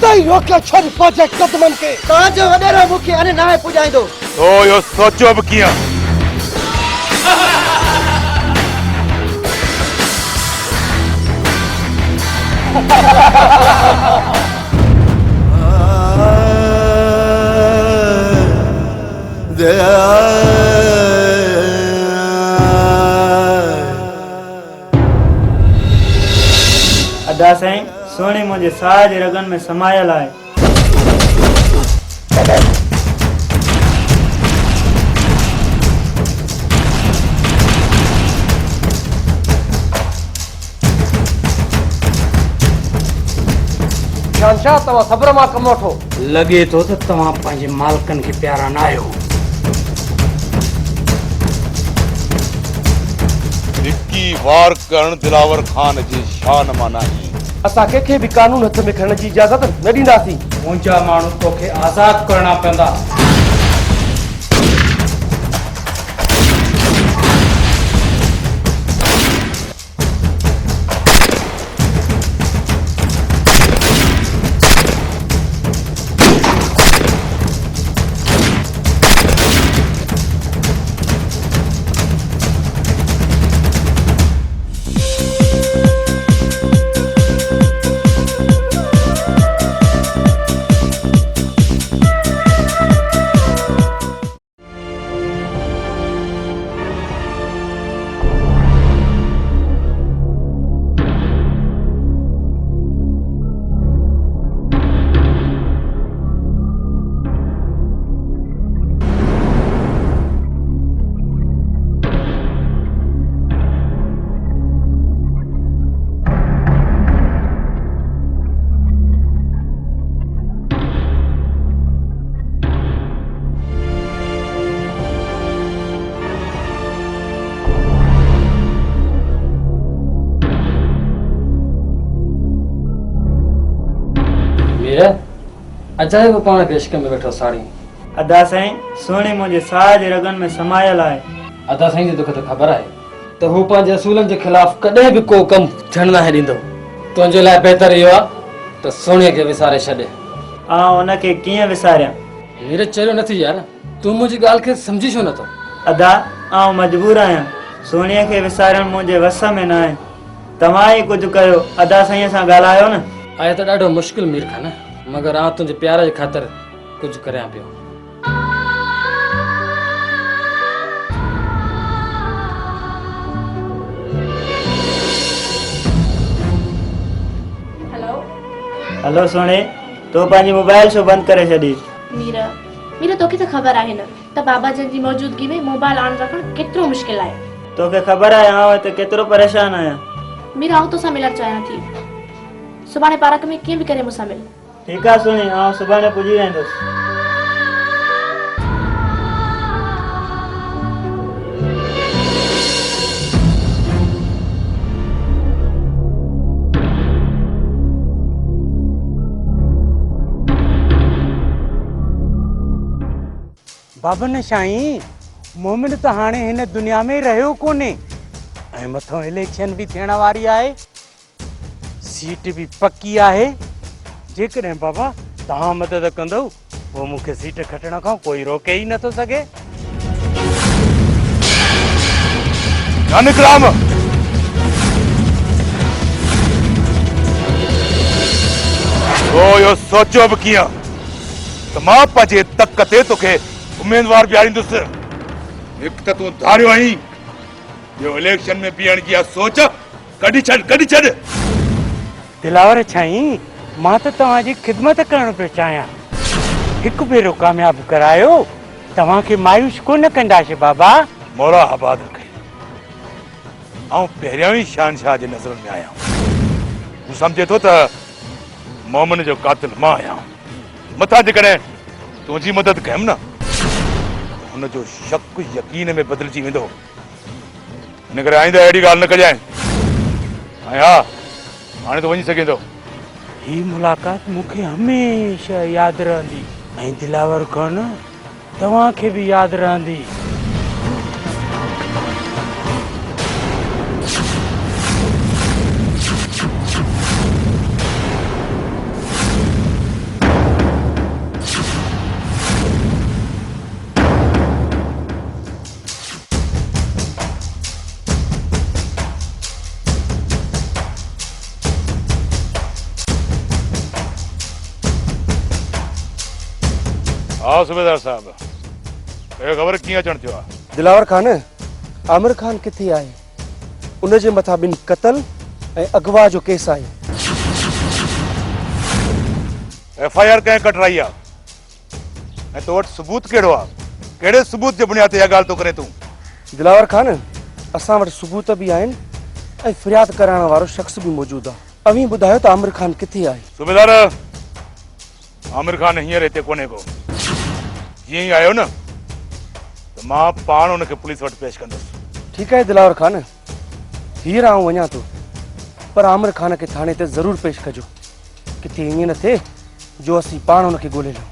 नहीं रोके छोड़ पाजे कदमन के ताजो वडेरा मुखे अने ना पुजाइंदो तो यो सोचो भी किया अदा साईं सोने मुझे साज रगन में समायल है। शहंशाह तवा सब्र मां कम वठो। लगे तो तव्हां पंहिंजे मालकन के प्यारा ना आहियो। इक्की वार करण दिलावर खान जी शान माना ही असा के भी कानून हथ में खणण जी इजाजत न दींदासी। मुंहिंजा माण्हू तोखे आज़ाद करणा पवंदा। अजाए वो पाण बेशक में बैठो साड़ी। अदा साईं सोने मुझे साज रगन में समायल है। अदा साईं जी तोखे तो ख़बर आहे त हू पंहिंजे असूलनि जे ख़िलाफ़ कॾहिं बि को कमु थियण न ॾींदो। तुंहिंजे लाइ बहितर इहो आहे त सोने खे विसारे छॾे। आउं उनखे कीअं विसारियां? हीर चरियो नथी यार, तूं मुंहिंजी ॻाल्हि खे सम्झी छो नथो? अदा आउं मजबूर आहियां। सोनीअ खे विसारणु मुंहिंजे वस में न आहे। तव्हां ई कुझु कयो। अदा साईं सां ॻाल्हायो न। आहे त ॾाढो मुश्किल मीर खान, मगर आउं तुंहिंजे प्यार जे ख़ातिर कुझु करियां पियो। हेलो सोने तो पंहिंजी मोबाइल छो बंदि करे छॾी? मीरा मीरा तोखे त ख़बर आहे न त बाबा जन जी मौजूदगी में मोबाइल ऑन रखणु केतिरो मुश्किल आहे। तोखे ख़बर आहे आउं हिते केतिरो परेशान आहियां। मीरा आउं तोसां मिलणु चाहियां थी। सुभाणे पार्क में कीअं बि करे मूंसां मिल। ठीकु आहे सोनी, आउं सुभाणे पुॼी वेंदुसि। बाबन साईं मोमिन त हाणे हिन दुनिया में रहियो कोन्हे ऐं मथों इलेक्शन बि थियण वारी आहे। सीट भी पक्की आहे। जेकॾहिं बाबा तव्हां मदद कंदव पोइ मूंखे सीट खटण खां कोई रोके ई नथो सघे। नानकराम तो यो सोचो भी किया त मां पंहिंजे तक ते तोखे उम्मीदवार बिहारींदुसि। हिकु त तूं धारियो आहीं, ॿियो इलेक्शन में बीहण जी सोच कढी छॾ। दिलावर छाईं मां त तव्हांजी ख़िदमत करणु पियो चाहियां। हिकु भेरो कामयाबु करायो, तव्हांखे मायूस कोन कंदासीं बाबा। मोरा आबाद रखे। ऐं पहिरियों ई शहनशाह जे नज़रनि में आहियां। तूं सम्झे थो त मोमिन जो कातिल मां आहियां। मथां जेकॾहिं तुंहिंजी मदद कयमि न हुनजो शक यकीन में बदिलजी वेंदो। इन करे आईंदा अहिड़ी ॻाल्हि न कजांइ। ऐं हा हाणे तो वञी सघे थो। ही मुलाक़ात मूंखे हमेशह यादि रहंदी ऐं दिलावर खान तव्हांखे बि यादि रहंदी। हाँ सूबेदार साहब ये ख़बर कीअं अचणु थियो आहे? दिलावर खान आमिर खान किथे आहे? उन जे मथां ॿिनि क़तल ऐं अगवा जो केस आहे। FIR कंहिं कटराई आहे ऐं तो वटि सबूत कहिड़ो आहे? कहिड़े सबूत जे बुनियाद ते इहा ॻाल्हि थो करे तूं? दिलावर खान असां वटि सबूत बि आहिनि ऐं फ़रियाद कराइण वारो शख़्स बि मौजूदु आहे। अवी ॿुधायो त आमिर खान किथे आहे? सूबेदार आमिर खान हींअर हिते कोन्हे को। जीअं ई आयो न त मां पाण हुनखे पुलिस वटि पेश कंदुसि। ठीकु आहे दिलावर खान, हींअर आउं वञा थो, पर आमिर खान खे थाणे ते ज़रूरु पेश कजो। किथे ईअं न थिए जो असीं पाण हुनखे ॻोल्हे लऊं।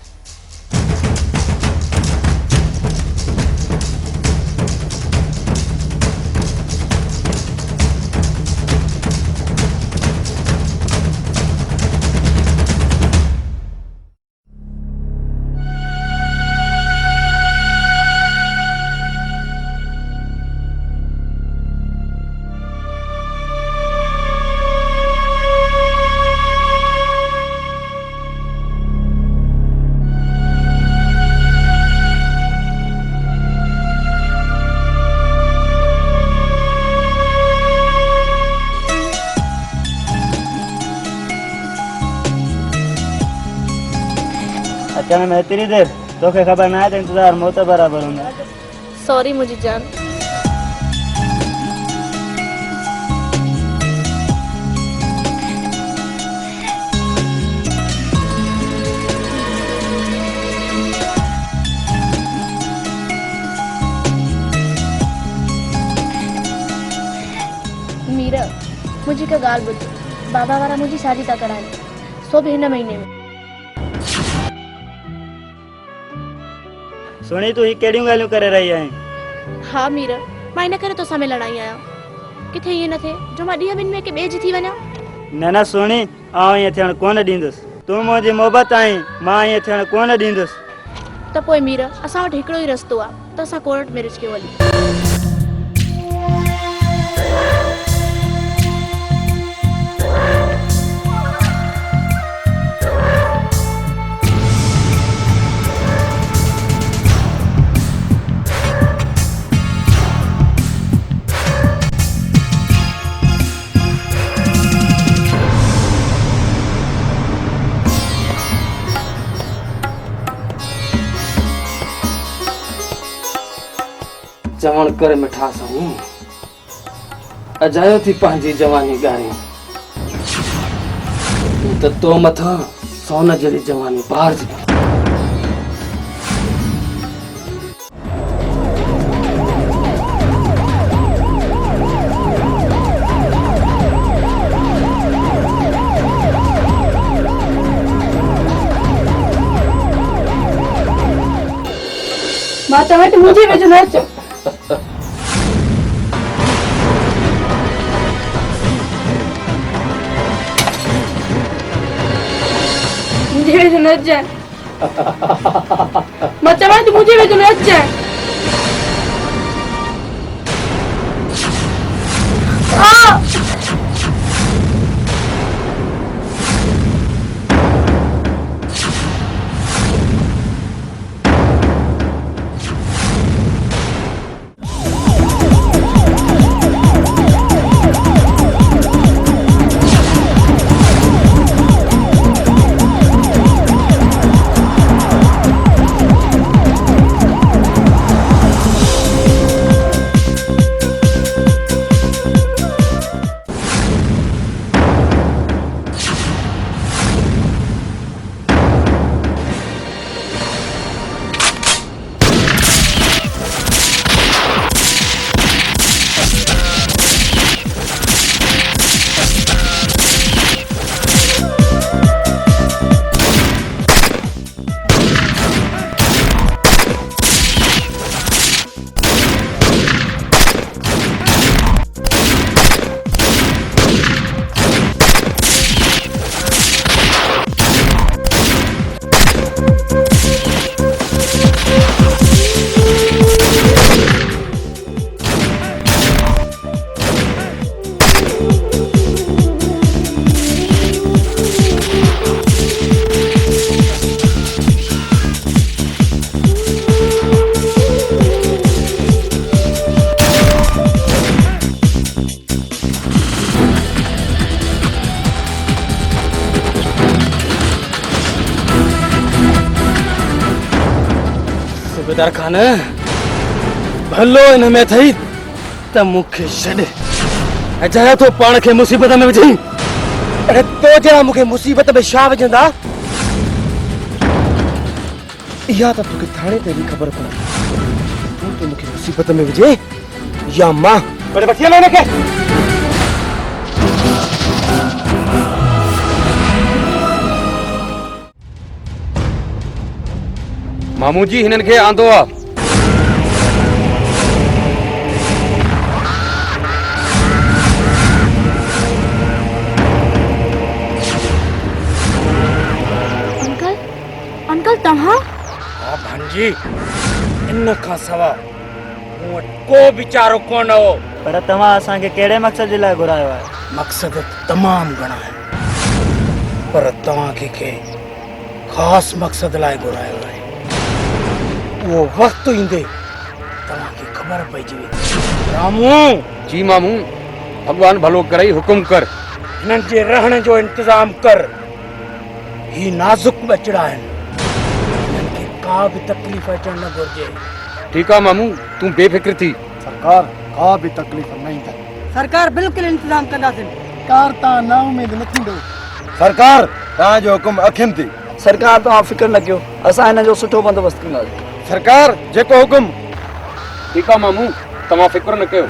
अचण में एतिरी देर तोखे ख़बर न आहे त इंतज़ार मौत बराबरि हूंदो आहे। सॉरी मुंहिंजी जान। मीरा मुंहिंजी हिकु ॻाल्हि ॿुध, बाबा वारा मुंहिंजी शादी था कराइनि, सो बि हिन महीने में। सुणी तूं ही कहिड़ियूं ॻाल्हियूं करे रही आहीं? हा मीरा, मां इन करे तोसां मिलण आई आहियां। किथे ईअं न थिए जो मां ॾींहं ॿिनि में हिक ॿिए जी थी वञा। न न सुणी, आउं ईअं थियणु कोन ॾींदुसि। तूं मुंहिंजी मोहबत आहीं, मां ईअं थियणु कोन ॾींदुसि। त पोइ मीरा असां वटि हिकिड़ो ई रस्तो आहे त असां कोर्ट मैरिज कयो हली। चवण करे मिठा साईं, अजायो थी पंहिंजी जवानी ॻारी, त तो मथां सोन जहिड़ी जवानी बार जी। मां त वटि मुंहिंजे वेझो न अचो। मुंहिंजे वेझो न अचजांइ। मां चवां थी मुंहिंजे वेझो न अचजांइ। सूबेदार खान भलो इन में थई त मूंखे छॾ ऐं चाहियां थो पाण खे मुसीबत में विझी। अरे तो जरा मूंखे मुसीबत में छा विझंदा? इहा त तोखे थाणे ते बि ख़बर पवंदी। तूं त मूंखे मुसीबत में विझे या मां? पर वठी हलो हिनखे। मामू जी हिननि खे आंदो आहे। अंकल अंकल तव्हां? हा भांजी, इन खां सवा मूं वटि को बि चारो कोन हो। पर तव्हां असांखे कहिड़े मक़सद जे लाइ घुरायो आहे? मक़सद तमामु घणा आहिनि, पर तव्हांखे ख़ासि मक़सद लाइ घुरायो आहे। उहो वक़्तु ईंदे तव्हांखे ख़बर पइजी वेंदी। रामू, जी मामू, भगवान भलो करे हुकुम कर। हिननि जे रहण जो इंतज़ाम कर। ही नाज़ुक बचड़ा आहिनि, हिननि खे का बि तकलीफ़ अचणु न घुरिजे। ठीक आहे मामू, तूं बेफिक्र थी। सरकार का भी तकलीफ़ न ईंदा। सरकार बिल्कुलु इंतज़ाम कंदासीं। कार तव्हां ना उमेद न थींदो। सरकार तव्हांजो हुकुम अखियुनि थी। सरकार तव्हां फिक्र न कयो, असां हिन जो सुठो बंदोबस्तु कंदासीं। सरकार जेको हुकुम। ठीक आहे मामू, तव्हां फिक्र न कयो।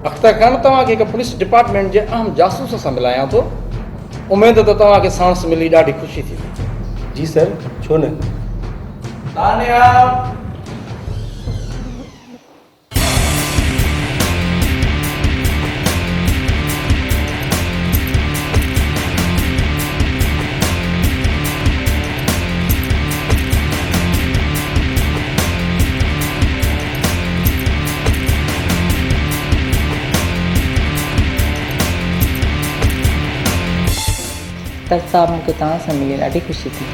अख्तर खान, तव्हांखे हिकु पुलिस डिपार्टमेंट जे अहम जासूस सां मिलायां थो। उमेद त तव्हांखे सांस मिली ॾाढी ख़ुशी थींदी। जी सर, छो न? तर साहब, मूंखे तव्हां सां मिली ॾाढी ख़ुशी थी।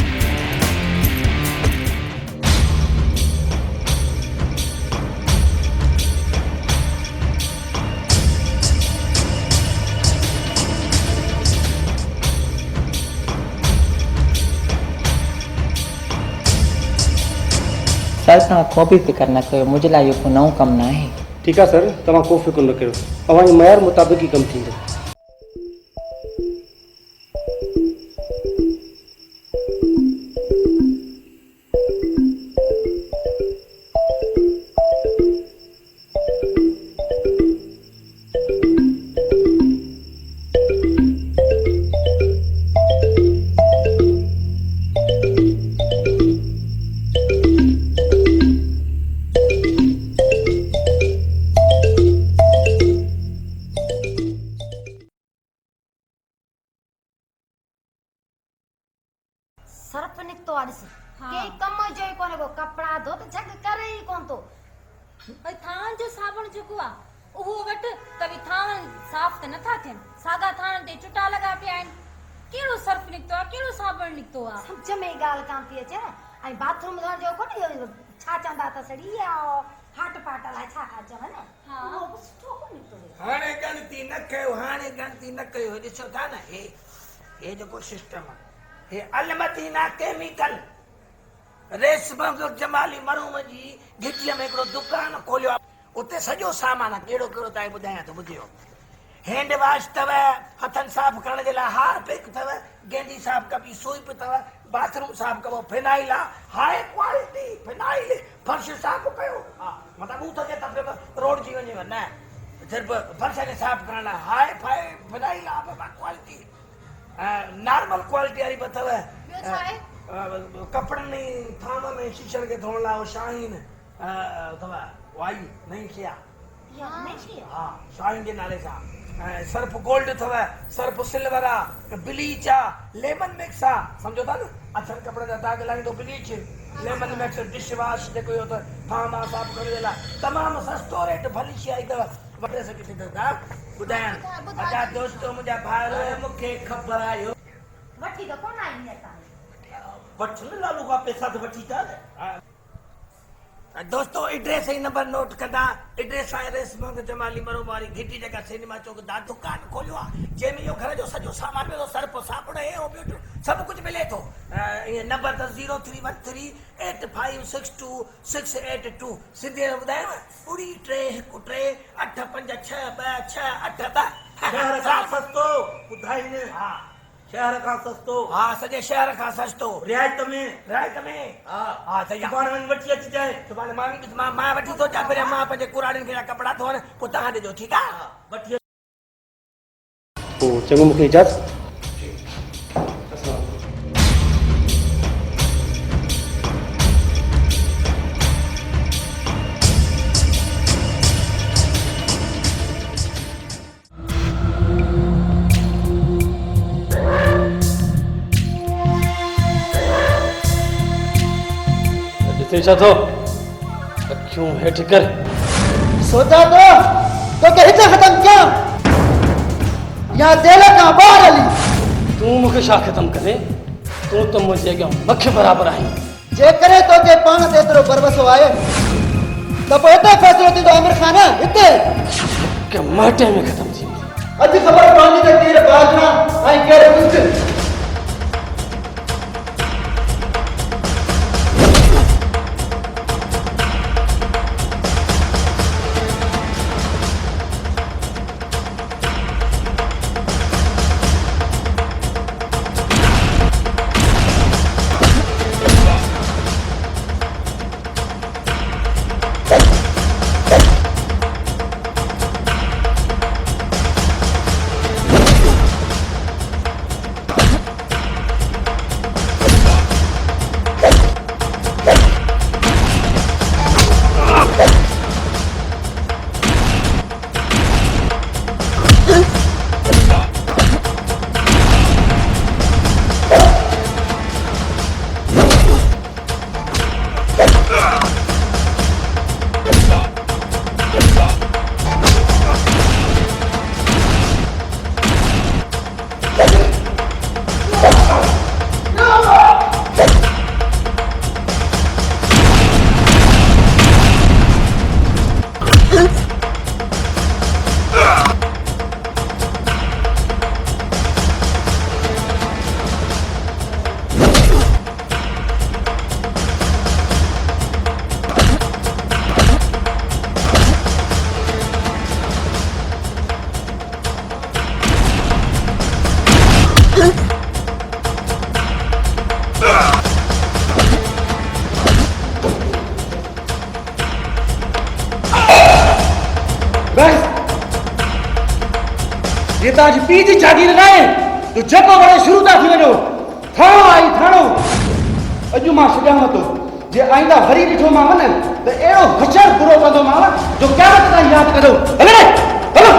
सर, तव्हां को बि फिक्र न कयो, मुंहिंजे लाइ इहो को नओं कमु न आहे। ठीक आहे सर, तव्हां को फिक्र न कयो। तव्हांजे मयार मुताबिक़ ई कमु थींदो। सर्फ निकतो आ ॾिस। के कम जो ई कोने को कपड़ा धो त झग करे ई कोन तो। भई थान जो साबुण जेको आ उहो वट कभी थान साफ त नथा थियन। सागा थान ते चुटा लगा पिया आहिनि। केड़ो सर्फ निकतो आ, केड़ो साबुण निकतो आ? समझ में गाल कान थी अचे। ऐं बाथरूम धोण जो कोने छा चंदा त सड़ी आ हाट पाट ला छा खा चवन। हां वो सुठो को निकतो है। हाणे गणती न कयो, हाणे गणती न कयो। ॾिसो था न, हे जेको सिस्टम आहे, हे अलमदीना केमिकल रेशम जमाली मरूम जी गिटीअ में हिकिड़ो दुकान खोलियो आहे। उते सॼो सामान आहे। कहिड़ो कहिड़ो तव्हांखे ॿुधायां थो, ॿुधियो। हैंड वॉश अथव, हथनि साफ़ करण जे लाइ हारपिक अथव, गेंदी साफ़ कबी सूप अथव, बाथरूम साफ़ कबो फिनाइल आहे, हाई क्वालिटी फिनाइल। फर्श साफ़ कयो, हा मतिलबु ॿूथ जे त रोड जी वञेव न, सिर्फ़ु फर्श खे साफ़ करण लाइ हाई फाई फिनाइल आहे बाबा क्वालिटी। नॉर्मल क्वालिटी वारी बि अथव। कपिड़नि में थाम में शीशनि खे धोअण लाइ शाहीन अथव। वाई नई शइ आहे। हा, शाहीन जे नाले सां सर्फ गोल्ड अथव, सर्फ सिल्वर आहे, ब्लीच आहे, लेमन मिक्स आहे, सम्झो था न? अछनि कपिड़े जा दाग लाईंदो bleach, lemon mix, dish wash जेको इहो त फार्म आहे साफ़ करण जे लाइ तमामु सस्तो रेट भली शइ आई अथव। वठे सघी थी ॿुधाइण अदा दोस्तो मुंहिंजा भाइर मूंखे ख़बर आयो वठी त कोन आई असां वठण लालू खां पैसा त वठी था। दोस्तों एड्रेस ही नंबर नोट कंदा। एड्रेस आहे रेसमंग जमाली मरोबारी घिटी जगह सिनेमा चौक दा दुकान खोलियो आहे जंहिंमें इहो घर जो सॼो सामान मिलो, सर्फ साबुण ऐं ॿियो सभु कुझु मिले थो। ईअं नंबर त 03138562 सिंधी में ॿुधायांव 3 शहर खां सस्तो ॿुधाईंदे। हा शहर खां सस्तो। हा सॼे शहर खां सस्तो रियायत में। हा हा त सुभाणे वञी वठी अचिजांइ। सुभाणे मां वठी थो अचां, पहिरियों मां पंहिंजे कुराड़ियुनि खे कपिड़ा धोअण, पोइ तव्हां ॾिजो, ठीकु आहे? वठी पोइ चङो, मूंखे इजाज़त। छा थो अखियूं हेठि कर। सोचा तो के हिते ख़त्म कयां या दिल खां ॿाहिरि हली? तूं मूंखे छा ख़त्म करे? तूं त मुंहिंजे अॻियां मख बराबरि आहीं। जेकॾहिं तोखे पाण ते एतिरो भरवसो आहे त पोइ हिते फ़ैसिलो थींदो। आमिर ख़ान हिते के माटे में ख़त्म थी अॼु ख़बर पवंदी त केरु बादशाह ऐं केरु मुश्किल। ये तव्हांजी पीउ जी जागीर न आहे जो जेको वणे शुरू था थी वञो। थाणो आई थाणो। अॼु मां छॾियांव थो, जे आईंदा वरी ॾिठोमांव न त अहिड़ो हचर बुरो कंदोमांव जो क़यामत ताईं यादि कंदो। हले हलो।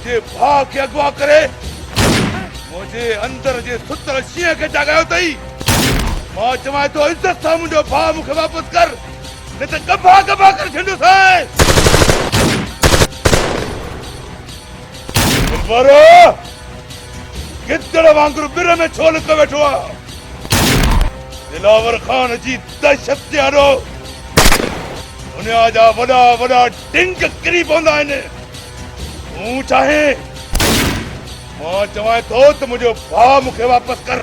मुझे भाउ खे अगवा करे मुझे अंदर जे सुतल शींहं खे जागायो अथई। मां चवां थो इज़त सां मुंहिंजो भाउ मूंखे वापसि कर, न त गभा गभा करे छॾियोसीं। गिदड़ वांगुरु बिर में छो लिक वेठो आहे? दिलावर खान जी दहशत ते हलो दुनिया जा वॾा वॾा टिंग किरी पवंदा आहिनि। तूं चाहे मां चवां थो त मुंहिंजो भाउ मूंखे वापसि कर,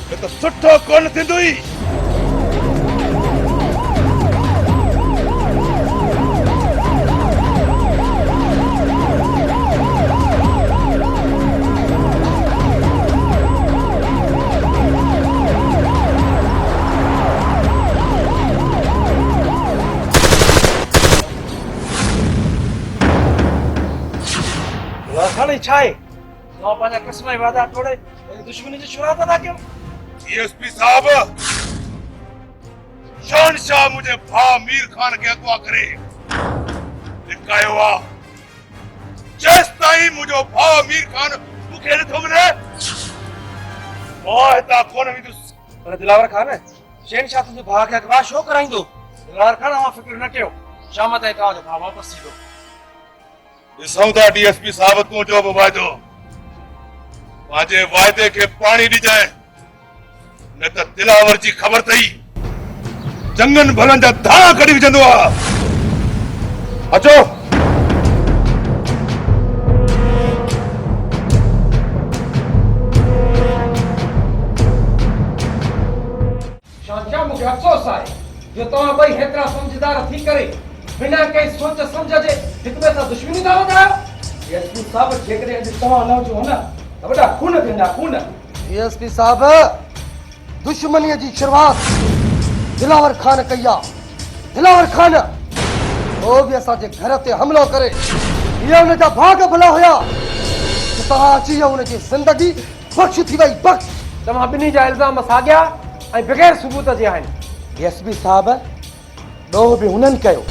ये तो सुठो कोन थींदुई। खाने छाए तो पंहिंजा क़िस्म ऐं वादा तोड़े दुश्मनी जी शुरुआत था क्यों? डीएसपी साहब, शहनशाह मुझे भा मीर खान के अगवा करे लिखायो आ। जेस ताईं मुझो भा मीर खान मुखे नथो मिले ओए ता कोन विदुस। पर दिलावर खान शहनशाह तुंहिंजे भाउ खे अगवा छो कराईंदो? दिलावर खान अवां फिक्र न कयो, शाम ताईं तव्हांजो भाउ वापसि ईंदो। ॾिसूं था डीएसपी साहब तूं जो बि वाइदो पंहिंजे वाइदे खे पाणी ॾिजांइ, न त दिलावर जी ख़बर अथई चङनि भलनि जा धाणा कढी विझंदो आहे। अचो शहनशाह, मूंखे अफ़सोस आहे जो तव्हां ॿई हेतिरा समझदार थी करे बिना कंहिं सोच सम्झ जे हिक ॿिए सां दुश्मनी था वधायो। डीएसपी साहब, जेकॾहिं अॼु तव्हां न हुजो न त वॾा खून थींदा खून। डीएसपी साहब, दुश्मनीअ जी शुरुआत दिलावर खान कई आहे। दिलावर खान वो बि असांजे घर ते हमिलो करे इहे हुन जा भाग भला हुया त तव्हां अची वियो हुनजी ज़िंदगी बख़्श थी वई बख़्श। तव्हां ॿिन्ही जा इल्ज़ाम साॻिया ऐं बग़ैर सबूत जे आहिनि। डीएसपी साहब, ॾोह बि हुननि कयो,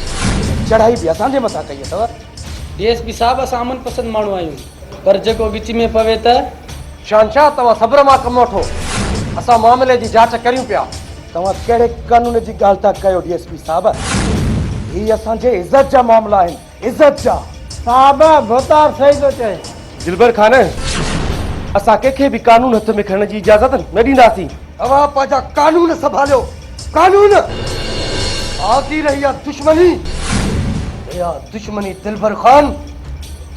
चढ़ाई बि असांजे मथां कई अथव। डीएसपी साहब, असां अमन पसंदि माण्हू आहियूं, पर जेको विच में पवे त। शहनशाह, तव्हां सब्र मां कमु वठो, असां मामले जी जांच करियूं पिया। तव्हां कहिड़े कानून जी ॻाल्हि था कयो डीएसपी साहब? ही असांजे इज़त जा मामला आहिनि, इज़त जा। साहब, भोतार सही थो चए। दिलबर खान, असां कंहिंखे बि कानून हथ में खणण जी इजाज़त न ॾींदासीं। तव्हां पंहिंजा कानून संभालियो, कानून। आती रही आहे दुश्मनी, इहा दुश्मनी दिलबर खान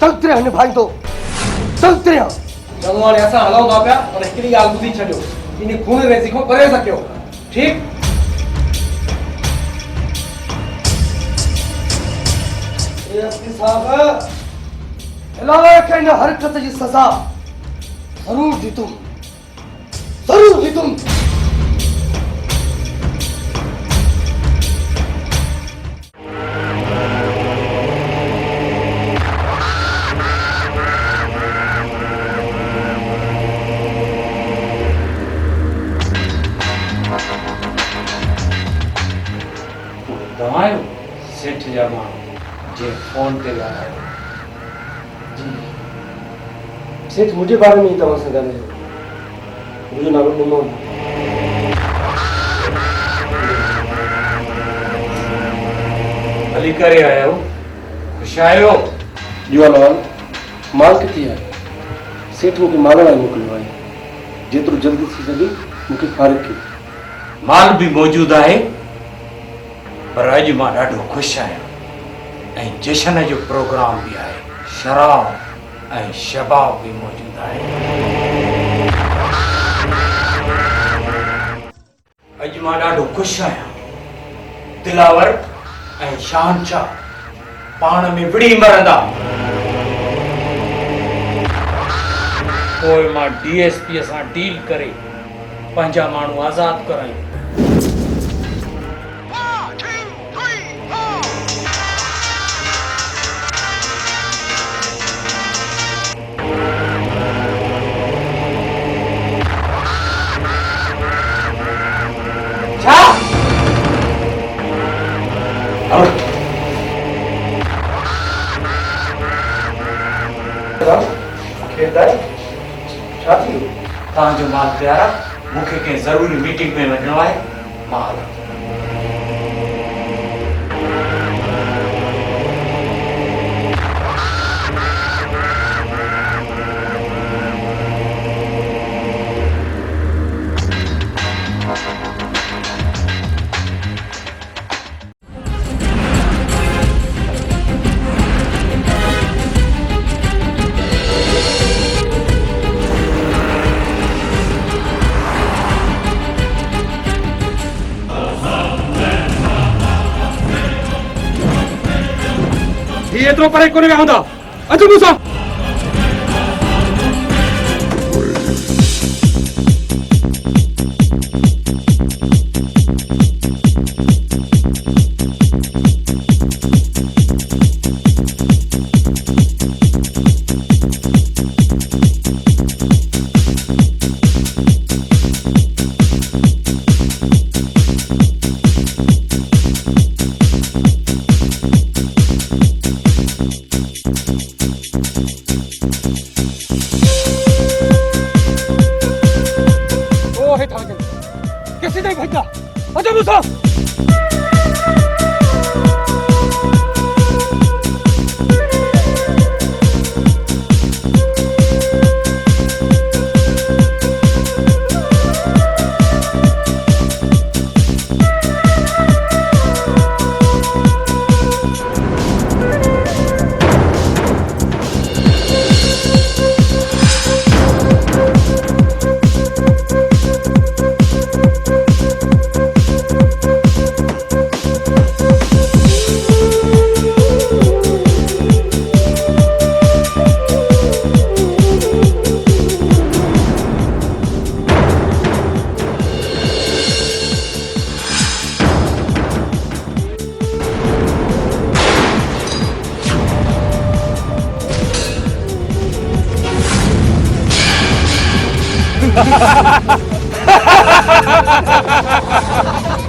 तंत्र निभाईंदो, तंत्र। चङो, हाणे असां हलूं था पिया, पर हिकिड़ी ॻाल्हि ॿुधी छॾियो, इन खून रेज़ी खां परे रखियो, ठीकु? डीएसपी साहब, दिलावर खे इन हरकत जी सज़ा ज़रूर ॾींदुमि, ज़रूर ॾींदुमि। तव्हां सेठ जा माण्हू जे फोन ते ॻाल्हायो? सेठ, मुंहिंजे बारे में ई तव्हां सां ॻाल्हायो। मुंहिंजो नालो मोहम्मद। हली करे आया हो? ख़ुशि आहियो? जुवालाल, माल किथे आहे? सेठ मूंखे माल लाइ मोकिलियो आहे। जेतिरो जल्दी थी सघे मूंखे फ़ारिग कयो। माल बि मौजूदु आहे, पर अॼु मां ॾाढो ख़ुशि आहियां ऐं जशन जो प्रोग्राम बि आहे। शराब ऐं शबाब बि मौजूदु आहे। अॼु मां ॾाढो ख़ुशि आहियां। दिलावर ऐं शहनशाह पाण में विड़ी मरंदा, पोइ मां डीएसपी सां डील करे पंहिंजा माण्हू आज़ादु करायूं। तव्हांजो माल तयार आहे, मूंखे कंहिं ज़रूरी मीटिंग में वञिणो आहे, मां हलां। एतिरो परे कोन्हे विया हूंदा। अचो मूंसां। कैसे नहीं भैया? अजय मूसा।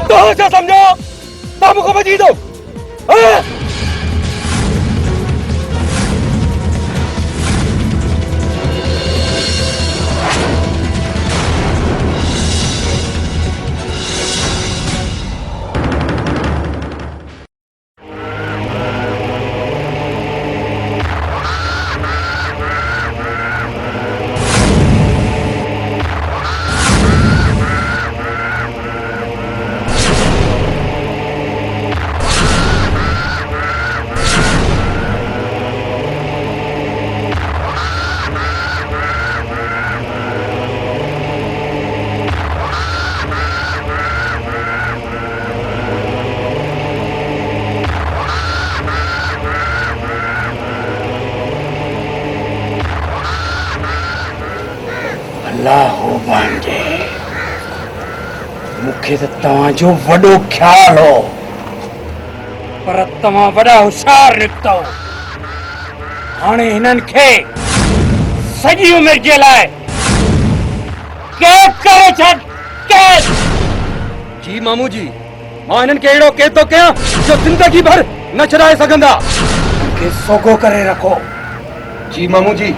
तो क्या समझो? बाबू को बजी दो। अल्लाह बांजे मुखे तो तव्हांजो वॾो ख्याल हो पर तव्हां वॾा होशियार निकितो। हाणे हिननि खे सॼी उमिरि जे लाइ कैद करे छॾ। कैद। जी मामू जी, मां हिननि खे अहिड़ो कैद थो कयां जो ज़िंदगी भर न छॾाए सघंदा। मूंखे सोगो करे रखो। जी मामू जी।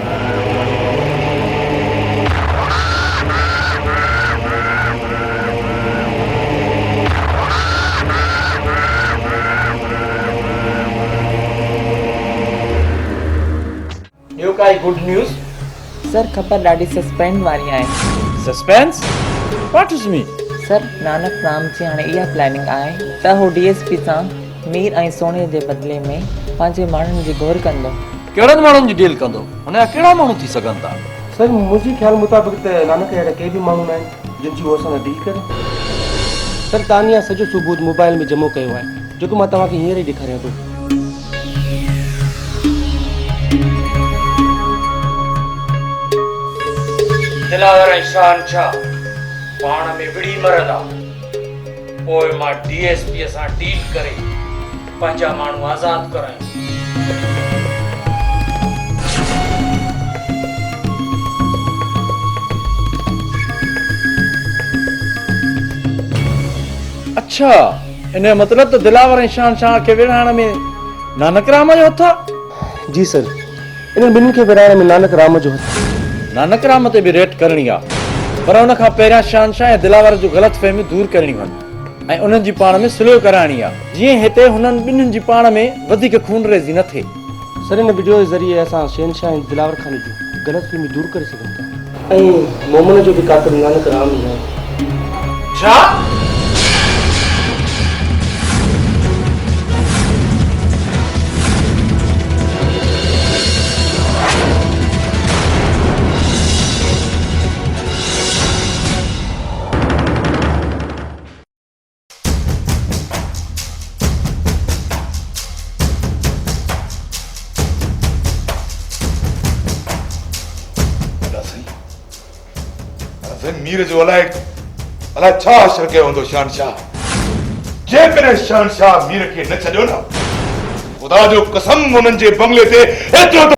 काई गुड न्यूज़? सर ख़बर ॾाढी सस्पेंस वारी आहे। Suspense? What is me? Sir Nanak Ram ji हाणे इहा प्लानिंग आहे त हू डीएसपी सां मीर ऐं सोने जे बदिले में पंहिंजे माण्हुनि जी घोर कंदो। कहिड़नि माण्हुनि जी डील कंदो? हुनजा कहिड़ा माण्हू थी सघनि था? सर मुंहिंजे ख्याल मुताबिक़ त नानक अहिड़ा के बि माण्हू आहिनि जिन जी उहो असां सां डील करे। सर तानिया सॼो सबूत मोबाइल में जमो कयो आहे जेको मां तव्हांखे हींअर ई ॾेखारियां थो। दिलावर ऐं शहनशाह पाण में विड़ी मरंदा। पोइ मां डीएसपी सां डील करे पंहिंजा माण्हू आज़ाद करायूं। अच्छा, इन मतलब त दिलावर ऐं शहनशाह खे विड़हाइण में नानक राम जो हथ आहे? जी सर, इन ॿिन्हिनि खे विड़हाइण में नानक राम जो हथ। नानक राम ते बि रेड करणी आहे, पर उन खां पहिरियां शहनशाह ऐं दिलावर जो ग़लतफ़हमी दूर करणी आहिनि ऐं उन्हनि जी पाण में सुलह कराइणी आहे, जीअं हिते हुननि ॿिन्हिनि जी पाण में वधीक खून रेज़ी न थिए। सर इन वीडियो जे ज़रिए असां शहनशाह ऐं दिलावर खान जूं ग़लतफ़हमी दूर करे सघूं था ऐं मोमन जो बि कातिल नानक राम ई आहे। छा? मीर जो अलाए छा असर कयो हूंदो शहनशाह। जेकॾहिं शहनशाह मीर खे न छॾियो न, ख़ुदा जो कसम हुननि जे बंगले ते एतिरो त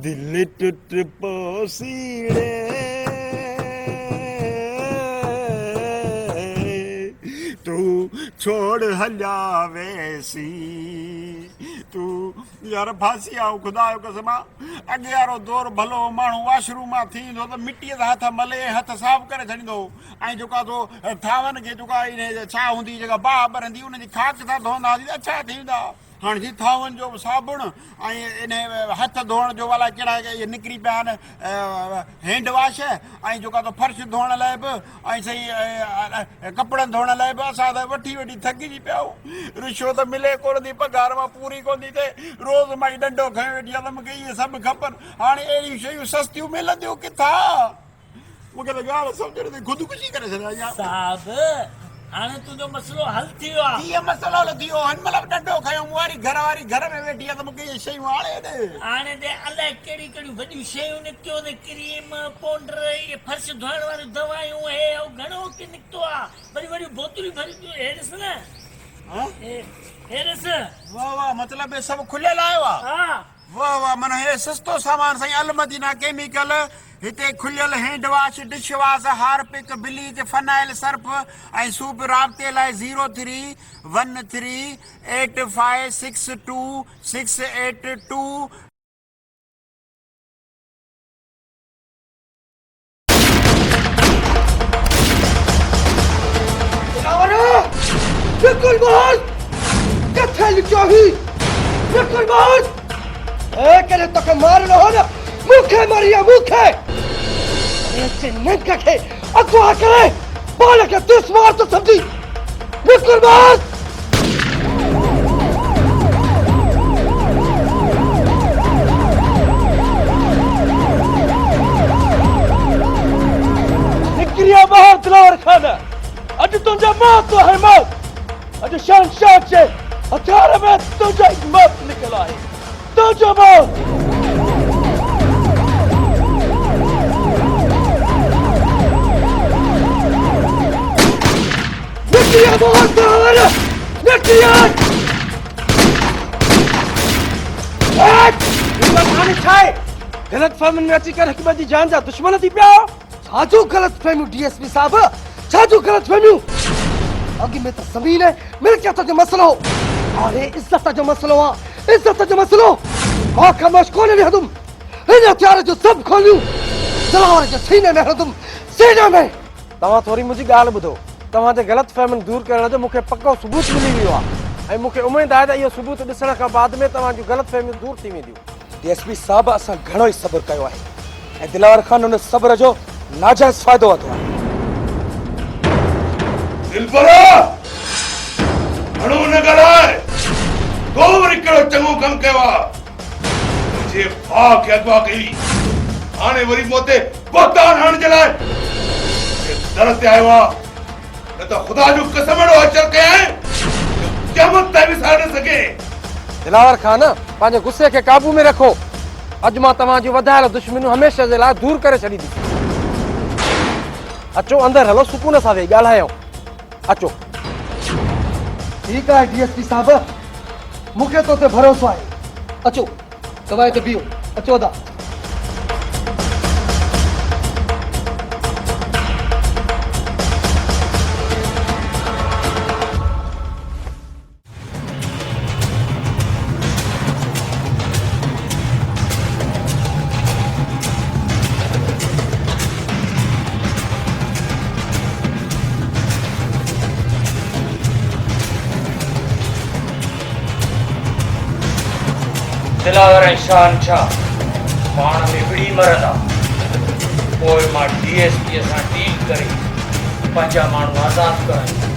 दिल टूट पोसीड़े तू छोड़ हलिया वैसी तू यार फांसी आओ खुदा जो कसम अॻे वारो दौर भलो माण्हू वॉशरूम मां थींदो त मिटीअ सां हथ मले हथ साफ़ करे छॾींदो ऐं जेका तो थावनि खे जेका इन छा हूंदी जेका बाहि ॿरंदी उनजी खाक सां धोईंदा हुआसीं अच्छा थींदा। हाँ जी थावन जो साबुण इन हथ धोण जो वाला कड़ा ये निकरी पिया हैंड वॉश जो तो फर्श धोण लाइ बि सही कपड़न धोण लाइ बि असां त वठी वठी थकिजी पिया रिश्वत मिले कोन थी पगार मां पूरी कोन थी थिए रोज़ मां डंडो खयो वेठी आहे त मूंखे इहे सभु खपनि हाणे अहिड़ियूं शयूं सस्तियूं मिलंदियूं किथां मूंखे त ॻाल्हि सम्झ नथी ख़ुदकुशी करे छॾिया साहब हाणे तुंहिंजो मसलो हल थी वियो आहे। कीअं मसलो हल थी वियो हिन महिल डंडो खयो मूं वारी घर में वेठी आहे त मूंखे इहे शयूं हाणे ते अलाए कहिड़ी कहिड़ियूं वॾियूं शयूं निकितियूं आहिनि क्रीम पाउडर इहे फर्श धोइण वारियूं दवायूं हे घणो की निकितो आहे वरी वॾियूं बोतलूं भरी पियूं हे ॾिस न हे ॾिस वाह वाह मतिलबु हे सभु खुलियल आयो आहे वाह वाह माना हे सस्तो सामान साईं अल मदीना केमिकल हिते खुलियल hand wash dish wash Harpic bleach phenyl Surf ऐं सूप राब्ते लाइ 03138562 बिल्कुल बॉस किथे लिखियो ही बिल्कुल बॉस ए करे तो के मार लो ना मुखे मारिया मुखे ऐसे नंग के अगवा करे बोल के दुश्मन तो समझी बिल्कुल बॉस निकरिया बाहर दिलावर खाना अज तुझे मौत तो है मौत अज शहनशाह से हथियार में तुझे मौत निकला है तुझे मौत निकरिया बाहर दिलावर निकरिया माने छाए गलत फहमी में अची कर हिकमत जी जान जा दुश्मन थी पिया छाजो गलत फहमियूं डीएसपी साहब छाजो गलत फहमियूं अॻु में त ज़मीन मिल्कियत जो मसलो हाणे इज़त जो मसलो आहे इज़त जो मसलो मां ख़ामोश कोन वेहंदुमि हिन हथियार जो सभु खोलियूं दिलावर जे सीने में हणंदुमि सीने में तव्हां थोरी मुंहिंजी ॻाल्हि ॿुधो तव्हांजे ग़लत फहमी दूर करण जो मूंखे पको सबूत मिली वियो आहे ऐं मूंखे उमेद आहे त इहो सबूत ॾिसण खां बाद में तव्हां जूं ग़लत फहमियूं दूर थी वेंदियूं डीएसपी साहब असां घणो ई सब्र कयो आहे ऐं दिलावर खान उन सब्र जो नाजायज़ फ़ाइदो वरितो आहे दिलबरा घणो न ॻाल्हाए तो वरी कहिड़ो चङो कमु कयो आहे मुंहिंजे भाउ खे अगवा कई हाणे वरी मूं ते बोतान हणण जे लाइ दर ते आयो आहे न त ख़ुदा जो कसम अहिड़ो अचर कयां क़यामत ताईं विसारे न सघे दिलावर खान पंहिंजे गुस्से खे काबू में रखो अॼु मां तव्हांजूं वधायल दुश्मनियूं हमेशह जे लाइ दूर करे छॾींदी अचो अंदरि हलो सुकून सां वेही ॻाल्हायूं अचो ठीक है डीएसपी साहब मुखे तो ते भरोसो है अचो दवाई ते पियो अचो दा दिलावर ऐं शहनशाह पाण में विड़ी मरंदा पोइ मां डीएसपी सां डील करे पंहिंजा माण्हू आज़ाद करायूं।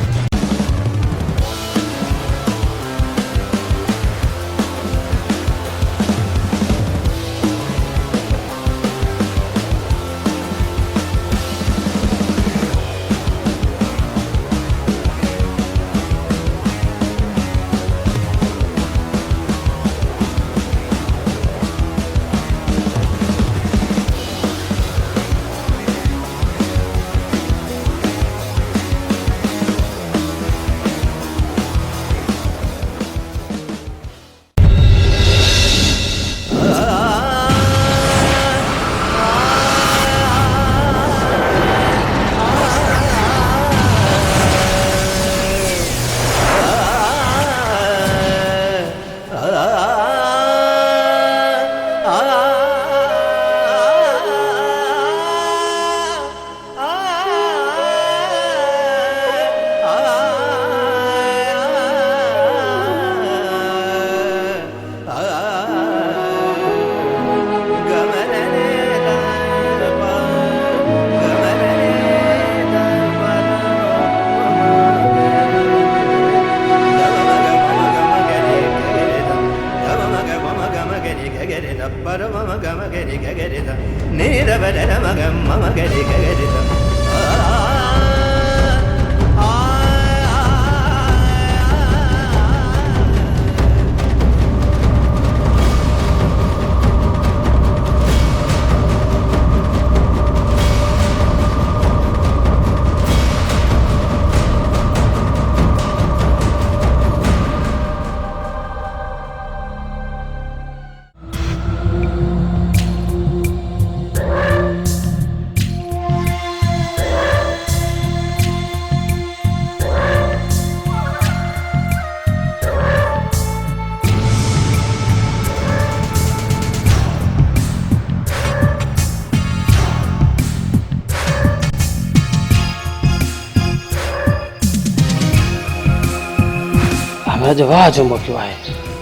अॼु वाह जो मौक़ो आहे।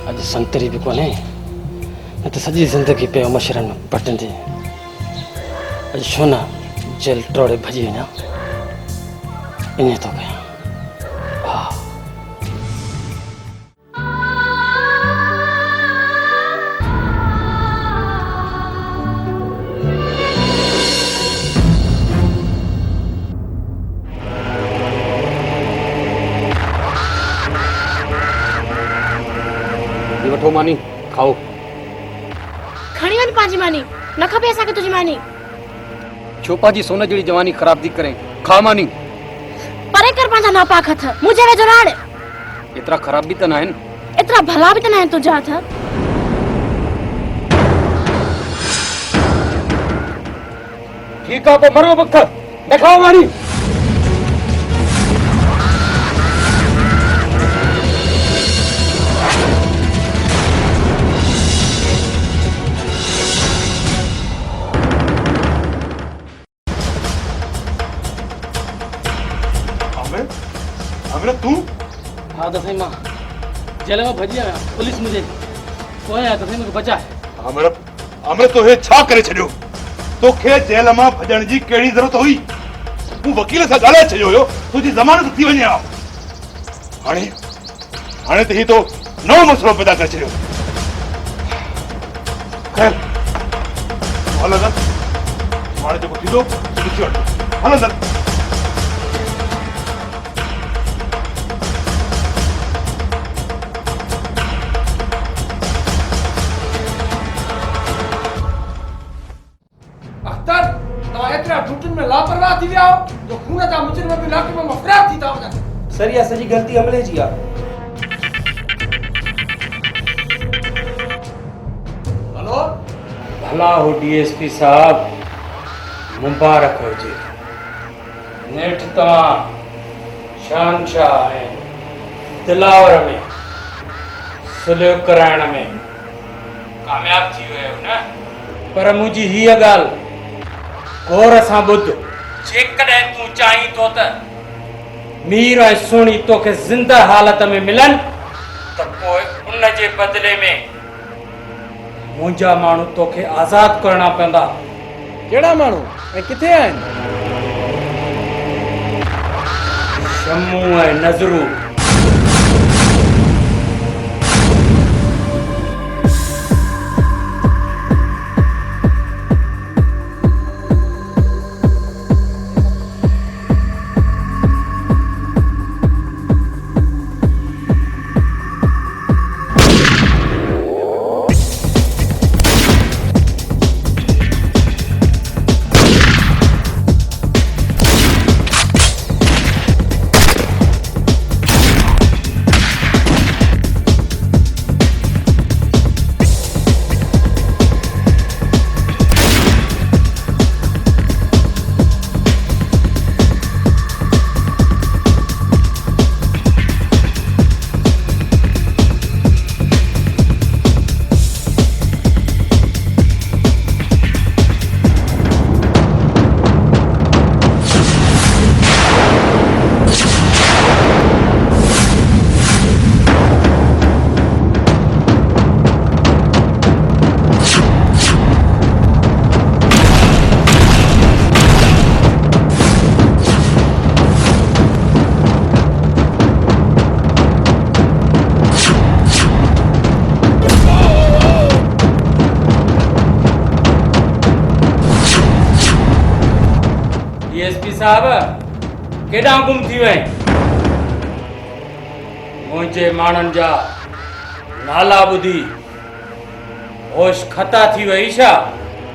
अॼु संतरी बि कोन्हे न त सॼी ज़िंदगी पियो मच्छरनि में बटंदी। अॼु छो न जेल टोड़े भॼी वञा ईअं थो कयां। हा वठो मानी खाओ। खणी वञ पंहिंजी मानी, न खपे असांखे तुंहिंजी मानी। छो पंहिंजी सोन जहिड़ी जवानी ख़राब थी करे, खा मानी। परे कर पंहिंजा नापाक हथ, मुंहिंजे वेझो न आण। एतिरा ख़राब बि त न आहिनि, एतिरा भला बि त न आहिनि तुंहिंजा हथ। ठीकु आहे, पोइ मरो वक़्तु न खाओ मानी। तू? हाँ तो सही मां जेल में भजी आया, पुलिस मुझे कोया तो सही मुझे बचा है। अमृत तो हे छा करे छडियो? तोखे जेल मां भजण जी केड़ी जरूरत हुई? तू वकील सां ॻाल्हाए छडियो हो, तुझी ज़मानत थी वञे। हाणे त ही तो नओं मसलो पैदा करे छडियो। खैर हल अंदर, हाणे जेको थींदो ॾिसी वठो। हल अंदर। में लापरवाह थी विया हो जो खून जा मुजरिम में इलाके में मफरात थी था वञनि। सर इहा सॼी ग़लती अमले जी आहे। हलो भला हो डीएसपी साहब, मुबारक हुजे। नेठ तव्हां शहनशाह ऐं दिलावर में सुलह कराइण में कामयाब थी वियो न। पर मुंहिंजी हीअ ॻाल्हि गौर सां ॿुध। जेकॾहिं तूं चाहीं थो त मीर ऐं सोणी तोखे ज़िंदा हालत में मिलन त पोइ उन जे बदिले में मुंहिंजा माण्हू तोखे आज़ाद करणा पवंदा। कहिड़ा माण्हू ऐं किथे आहिनि? शम्मू ऐं नज़रू। डीएसपी साहब केॾां गुम थी वई? मुंहिंजे माण्हुनि जा नाला ॿुधी होश खता थी वई छा?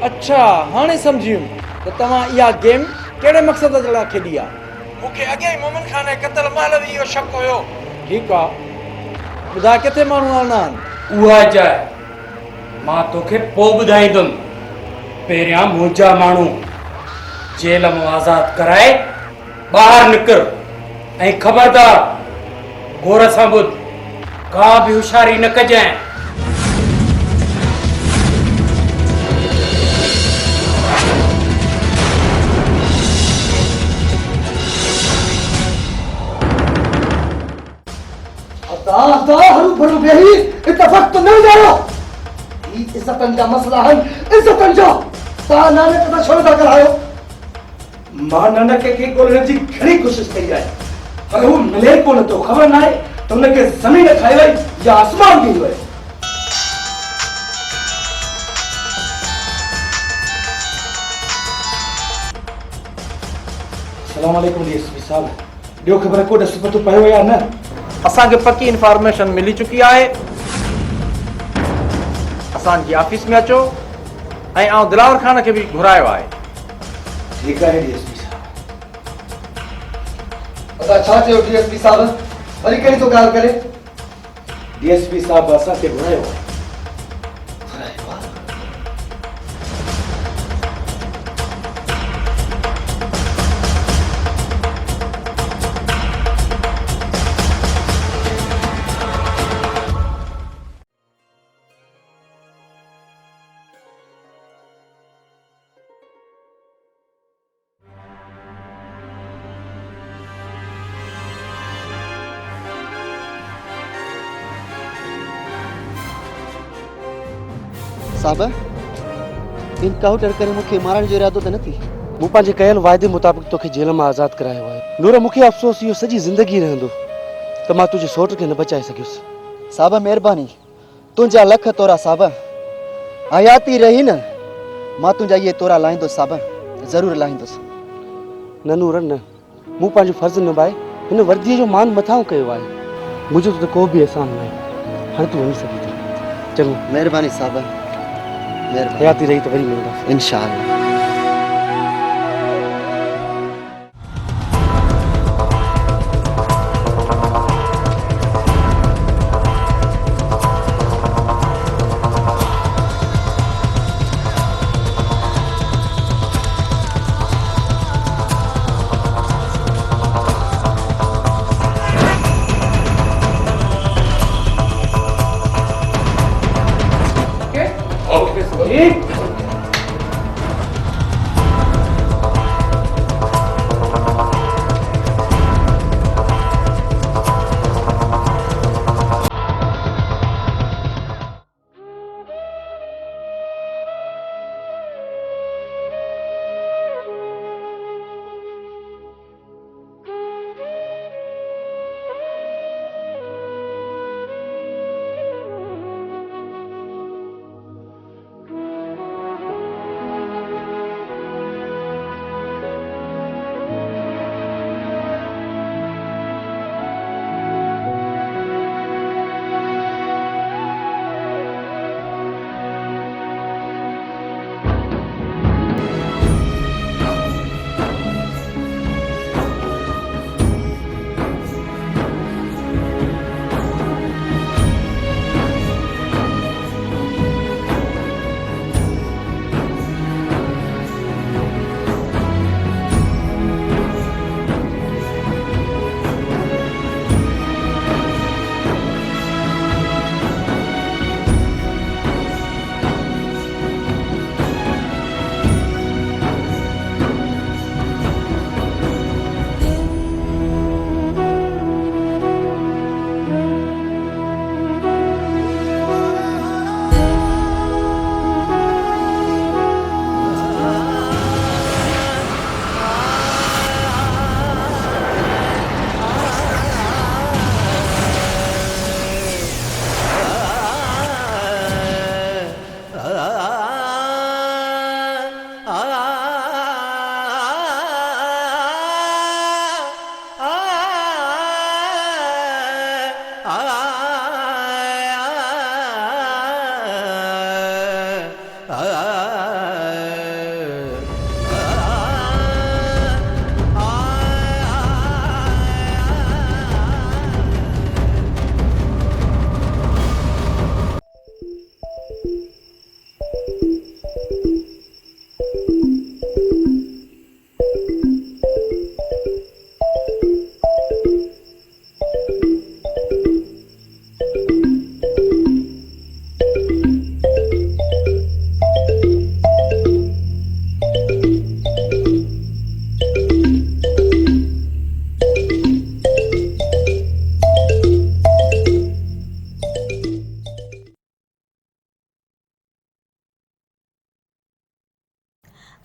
अच्छा हाणे सम्झियुमि त तव्हां इहा गेम कहिड़े मक़सद जे लाइ खेॾी आहे। मूंखे अॻे ई मोमिन खान जे क़त्ल महिल बि इहो शक हुयो। ठीकु आहे, ॿुधाए किथे माण्हू आना आहिनि? उहा जाए मां तोखे पोइ ॿुधाईंदुमि। पहिरियां मुंहिंजा माण्हू जेल मां आज़ाद कराए ॿाहिरि निकिर ऐं ख़बरदार गौर सां ॿुध, का बि होशियारी न कजांइ। इतफाक तो नहीं जाओ। इज्जतन जा मसला है, इज्जतन जो ता नानक का छोड़ करायो। मां नानक के कोलण जी घणी कोशिश कई है, पर वो मिले कोन तो खबर ना है तुमने के जमीन खाई वई या आसमान दी वई। अस्सलाम वालेकुम डीएसपी साहब, ॾियो ख़बर को ॾस पतो पियो या न? असांखे पकी इंफॉर्मेशन मिली चुकी आहे। असांजी ऑफिस में अचो ऐं आउं दिलावर खान खे बि घुरायो आहे। ठीक है डीएसपी साहब। पता छा चयो डीएसपी साहब? वरी कहिड़ी तो ॻाल्हि करे? डीएसपी साहब असांखे घुरायो आहे। साहब इन काउंटर करे मूंखे मारण जो इरादो त न थी। मूं पंहिंजे कयल वाइदे मुताबिक़ तोखे जेल मां आज़ाद करायो आहे। नूर मूंखे अफ़सोस इहो सॼी ज़िंदगी रहंदो त मां तुंहिंजे सोट खे न बचाए सघियुसि। साहब महिरबानी, तुंहिंजा लख तोरा साहब। हयाती रही न मां तुंहिंजा इहे तोरा लाहींदुसि साहब, ज़रूरु लाहींदुसि। न नूर न, मूं पंहिंजो फ़र्ज़ु निभाए हिन वर्दीअ जो मान मथां कयो आहे। मुंहिंजो त को बि एहसान न आहे। हाणे तूं वञी सघीं थी। चङो, महिरबानी साहब, हयाती रही त वरी मिलंदासीं इंशाअल्लाह।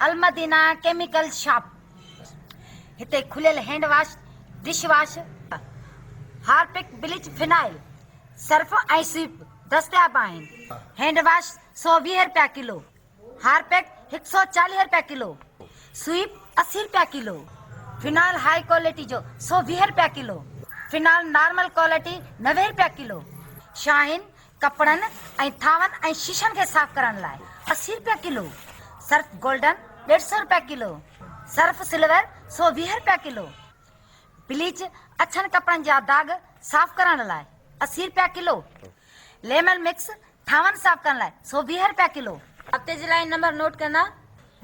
Al Madina chemical shop. हिते खुलियल hand wash, dish wash, Harpic, bleach, phenyl, Surf ऐं स्वीप दस्तियाब आहिनि। हैंड वॉश 120 रुपया किलो, हार्पिक 140 रुपया किलो, स्वीप 80 रुपया किलो, फिनाइल हाई क्वालिटी जो 120 रुपया किलो, फिनाइल नॉर्मल क्वालिटी 90 रुपया किलो, शाहीन कपड़नि ऐं थावनि ऐं शीशनि खे साफ़ करण लाइ 80 रुपया किलो, सर्फ गोल्डन 150 रुपया किलो, सर्फ सिल्वर 120 रुपया किलो, ब्लीच अछनि कपड़नि जा दाग साफ़ करण लाइ 80 रुपया किलो, लेमन मिक्स थावनि साफ़ करण लाइ 120 रुपया किलो। हफ्ते जे लाइ नंबर नोट करना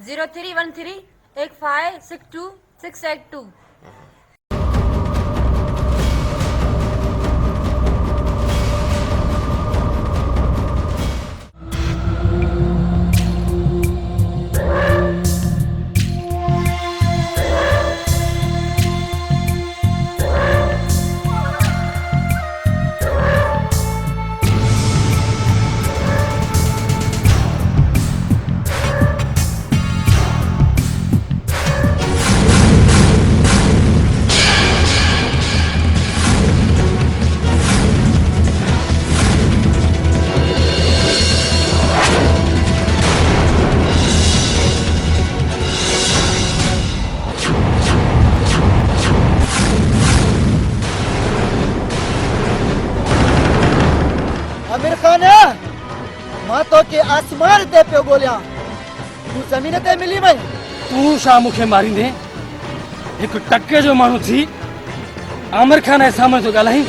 0313 8562 682। आमिर खान मां तो के आसमान ते पियो ॻोल्हियां, तूं ज़मीन ते मिली वई। तूं छा मूंखे मारींदे? हिकु टके जो माण्हू थी आमिर खान जे साम्हूं थो ॻाल्हाईं?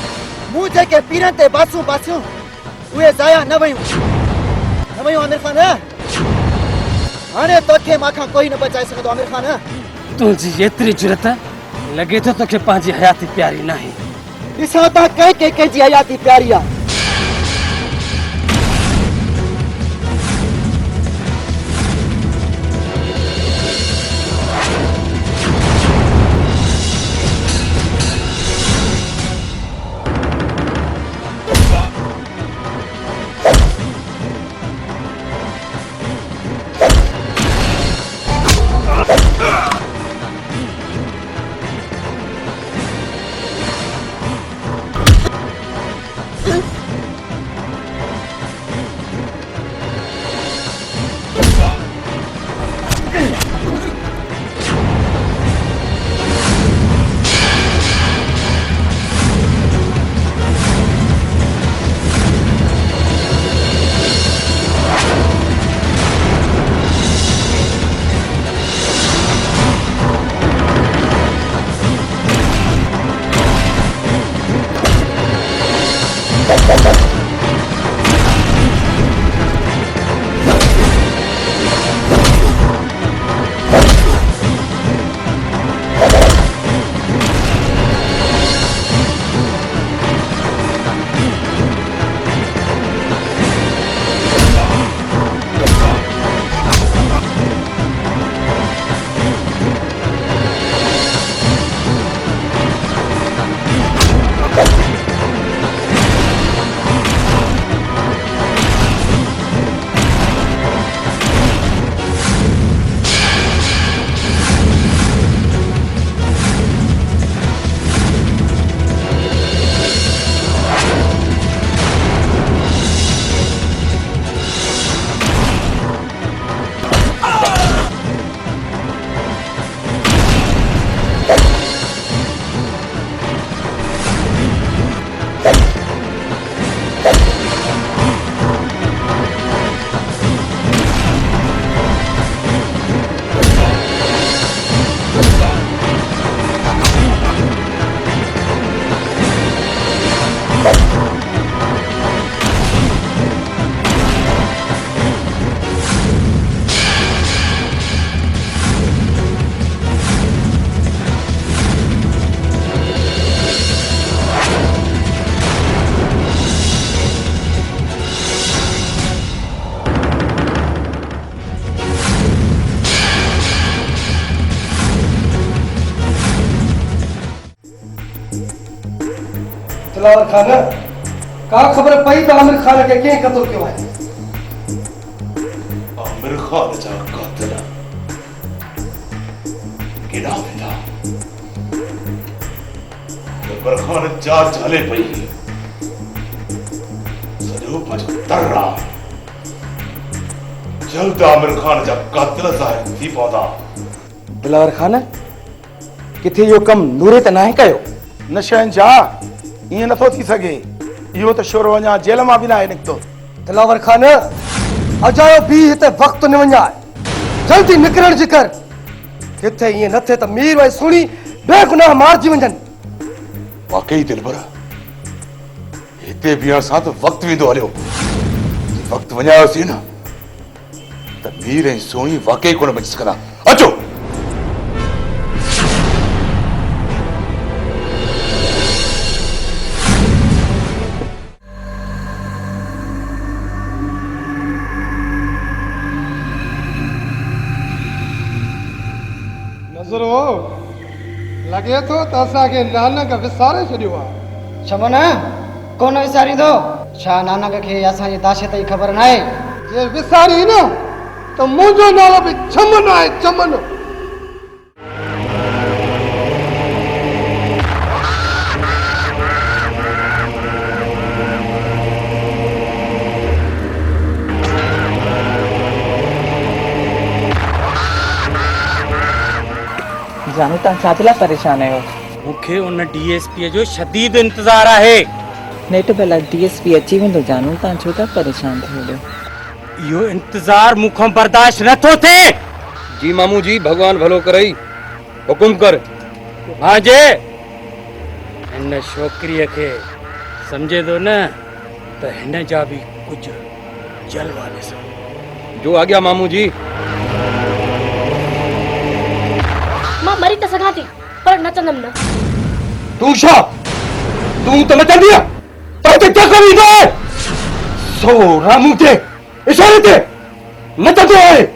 मूं जेके पीरनि ते बासूं बासियूं उहे ज़ाया न वयूं आमिर खान। हाणे तोखे मां खां कोई न बचाए सघंदो आमिर खान। तुंहिंजी एतिरी जुरत लॻे थो तोखे पंहिंजी हयाती प्यारी नाहे। ॾिसां था कंहिंजी हयाती प्यारी आहे। दिलावर खान का ख़बर पई त आमिर खान खे कंहिं क़त्ल कयो आहे? आमिर खान जा कातिल केॾा वेंदा बरखान चार झाले पई सॼो पंहिंजो तर आहे जल्द आमिर खान जा कातिल ज़ाहिर थी पवंदा। दिलावर खान किथे इहो कमु नूरे त नाहे कयो? न शहंशाह ईअं नथो थी सघे, इहो त शोर वञा जेल मां बि नाहे निकितो। दिलावर खान अजायो बि हिते वक़्तु न वञाए, जल्दी निकिरण जी कर। किथे ईअं न थिए त मीर ऐं सुणी बेगुनाह मारिजी वञनि। वाकई दिलबर हिते बीहण सां त वक़्तु वेंदो हलियो, वक़्तु वञायोसीं न त मीर ऐं सोणी वाकई कोन बची सघंदा। अचो नज़रो लॻे थो त असांखे नानक विसारे छॾियो आहे। छमन कोन विसारींदो छा नानक खे असांजी दाशत जी ख़बर नाहे? जे विसारी न त मुंहिंजो नालो बि चमन आहे, चमन। जानू तव्हां छा जे लाइ परेशान आहियो? मूंखे उन डीएसपी जो शदीद इंतज़ार आहे। नेट भला डीएसपी अची वेंदो जानू, तव्हां छो था परेशान थी वञो? इहो इंतज़ार मूंखां बर्दाश्त नथो थिए। जी मामू जी, भगवान भलो करई, हुकुम कर। भांजे हिन छोकिरीअ खे सम्झे थो न त हिन जा बि कुझु जलवा ॾिसो। जो आ गया मामू जी। मां मरी त सघां थी पर नचंदमि न। तू छा तू त नचंदी आहे पर ते क्या करी दे सो रामू ते इशारे ते नचंदो आहे।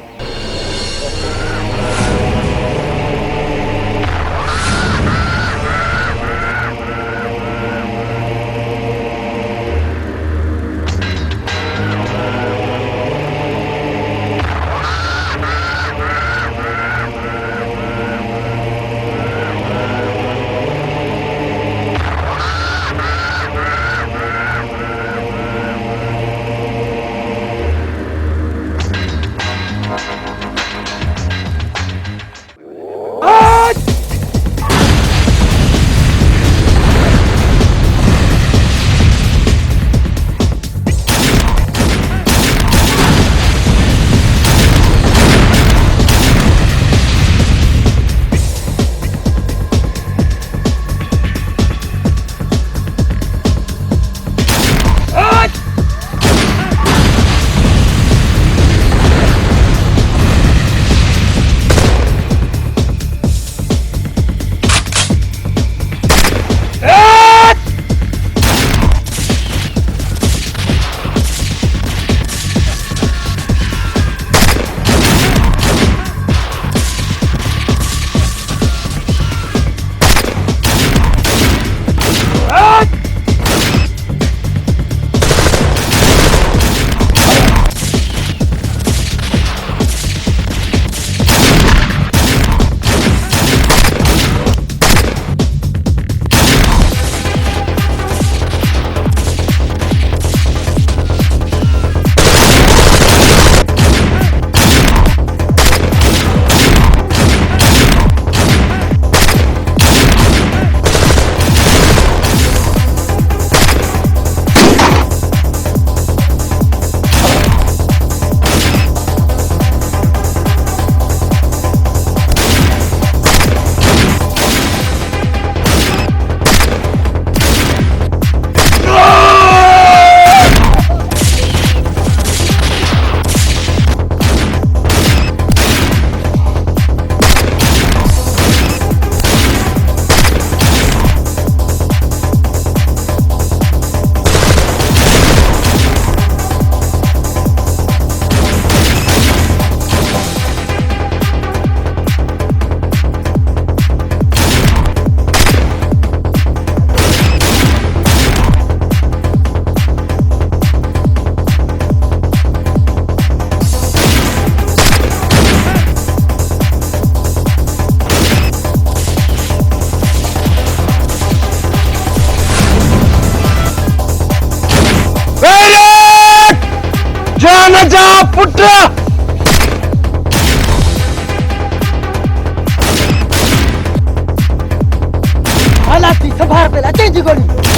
संभाल पहला चेंज गोली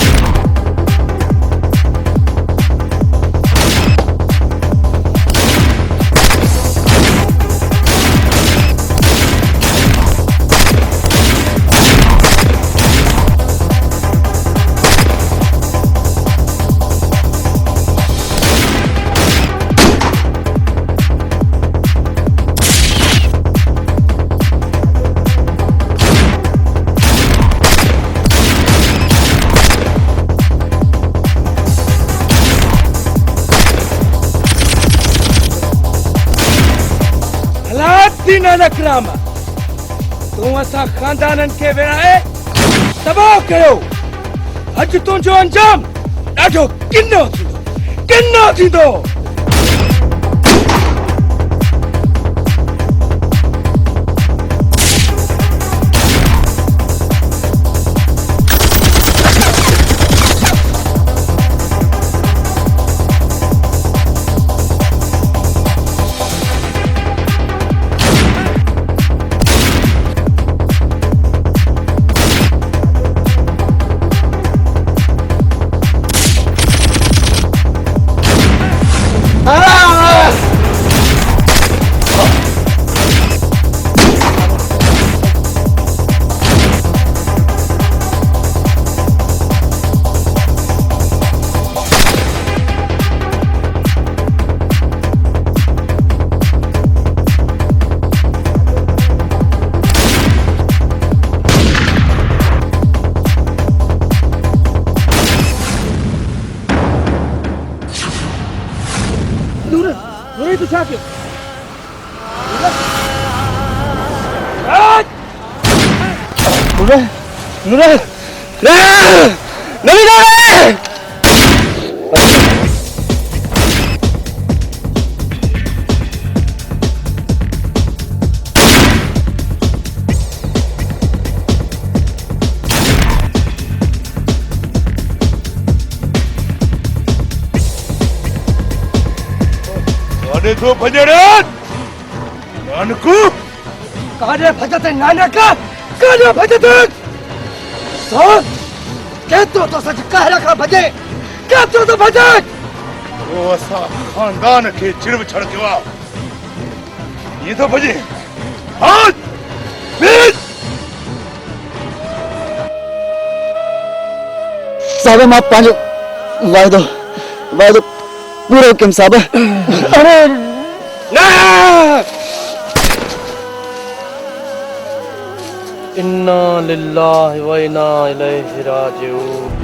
नानकराम तूं असां खानदाननि खे विराए तबाह कयो अॼु तुंहिंजो अंजाम ॾाढो किनो थींदो तो भजड़ नानकू काने भजते नानक काने भजते सो केतरो तो सच कह रखा भजे केतरो तो भजे वो असा खानदान के चिड़व छड़ के वा ये तो भजे हाथ बीच साहब मां पांजो वायदो पूरो कम साहब अरे ना इन्ना लिल्लाहि व इन्ना इलैहि राजिऊन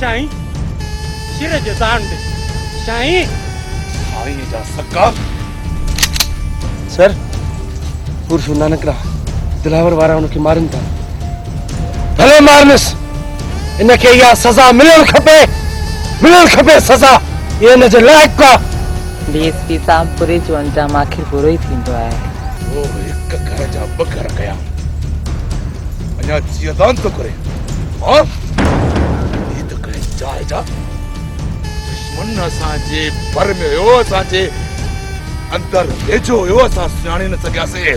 शाही सिर जो दान दे शाही आई जा सका सर पुरुषो नानकरा दिलावर वारा उनखे मारनि था भले मारनिस इनखे इहा सज़ा मिलणु खपे सज़ा ये इन जे लाइक़ आहे डीएसपी साहब पूरे जो अंजाम आखिर बुरो ही थींदो आहे ओ हिक घर जा ॿ घर कया अञा जियदान तो करे हां ये तो करे जाए जा दुश्मन असांजे पर में हुयो असांजे अंदर वेझो हुयो असां सुञाणे न सघियासीं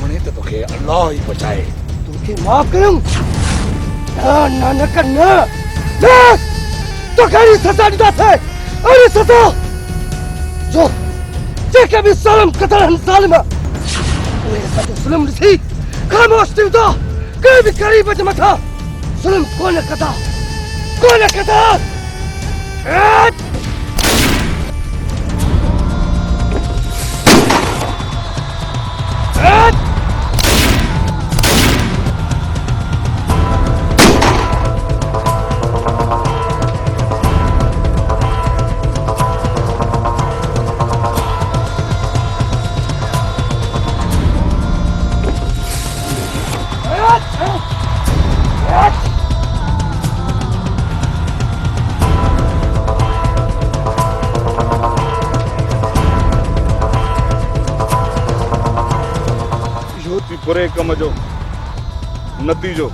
हाणे त तोखे अल्लाह ई बचाए तोखे माफ़ करूं नानक न तो कहीं सजा दी थे अरे सजा जो जेके भी सलम कतल जालिम वे सजो जुल्म सी खामोश थी तो कहीं भी करीब अच मथा जुल्म कोन कदा बुरे कम जो नतीजो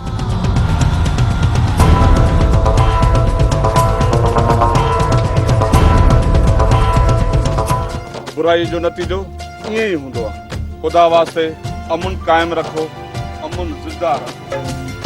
बुराई जो नतीजो ईअं ई हूंदो आहे ख़ुदा वास्ते अमुन क़ाइमु रखो अमुन ज़िंदा रखो